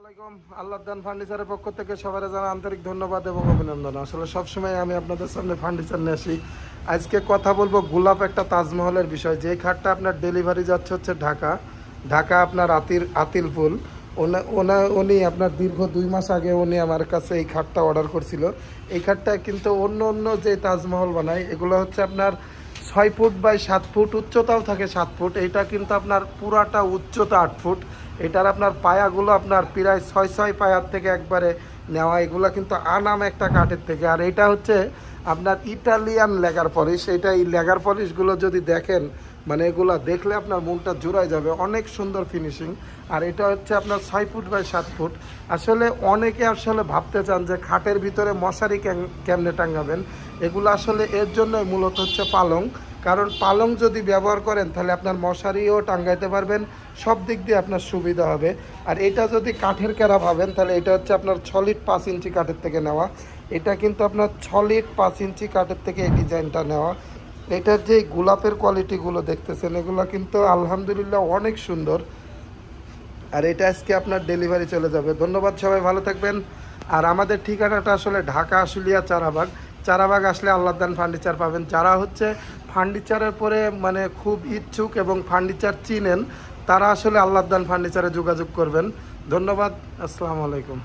আলাইকুম। আল্লাহদান ফার্নিচারের পক্ষ থেকে সবার জানা আন্তরিক ধন্যবাদ এবং অভিনন্দন। আসলে সবসময় আমি আপনাদের সামনে ফার্নিচার নিয়ে আসি। আজকে কথা বলবো গোলাপ একটা তাজমহলের বিষয়। যে খাটটা আপনার ডেলিভারি যাচ্ছে হচ্ছে ঢাকা আপনার আতিলপুল। উনি আপনার দীর্ঘ 2 মাস আগে উনি আমার কাছে এই খাটটা অর্ডার করছিল। এই খাটটা কিন্তু অন্য যে তাজমহল বানায় এগুলো হচ্ছে আপনার 6 ফুট বাই 7 ফুট, উচ্চতাও থাকে 7 ফুট। এইটা কিন্তু আপনার পুরাটা উচ্চতা 8 ফুট। এটার আপনার পায়াগুলো আপনার প্রায় 6 পায়ার থেকে একবারে নেওয়া। এগুলো কিন্তু আনাম একটা কাঠের থেকে। আর এটা হচ্ছে আপনার ইটালিয়ান লেগার পলিশ। এটা এই লেগার পলিশগুলো যদি দেখেন, মানে এগুলো দেখলে আপনার মনটা জুড়াই যাবে। অনেক সুন্দর ফিনিশিং। আর এটা হচ্ছে আপনার 6 ফুট বাই 7 ফুট। আসলে অনেকে আসলে ভাবতে চান যে খাটের ভিতরে মশারি কেমনে টাঙ্গাবেন। এগুলো আসলে এর জন্যই মূলত হচ্ছে পালং। কারণ পালং যদি ব্যবহার করেন তাহলে আপনার মশারিও টাঙ্গাইতে পারবেন, সব দিক দিয়ে আপনার সুবিধা হবে। আর এটা যদি কাঠের কেরা ভাবেন তাহলে এটা হচ্ছে আপনার 6 লিট 5 ইঞ্চি কাঠের থেকে নেওয়া। এটা কিন্তু আপনার 6 লিট 5 ইঞ্চি কাঠের থেকে এই ডিজাইনটা নেওয়া। এটার যে গোলাপের কোয়ালিটিগুলো দেখতেছেন এগুলো কিন্তু আলহামদুলিল্লাহ অনেক সুন্দর। আর এটা আজকে আপনার ডেলিভারি চলে যাবে। ধন্যবাদ, সবাই ভালো থাকবেন। আর আমাদের ঠিকানাটা আসলে ঢাকা আশুলিয়া চারাবাগ আসলে আল্লাহদান ফার্নিচার পাবেন। যারা হচ্ছে ফার্নিচারের পরে মানে খুব ইচ্ছুক এবং ফার্নিচার চিনেন তারা আসলে আল্লাহদান ফার্নিচারে যোগাযোগ করবেন। ধন্যবাদ, আসসালামু আলাইকুম।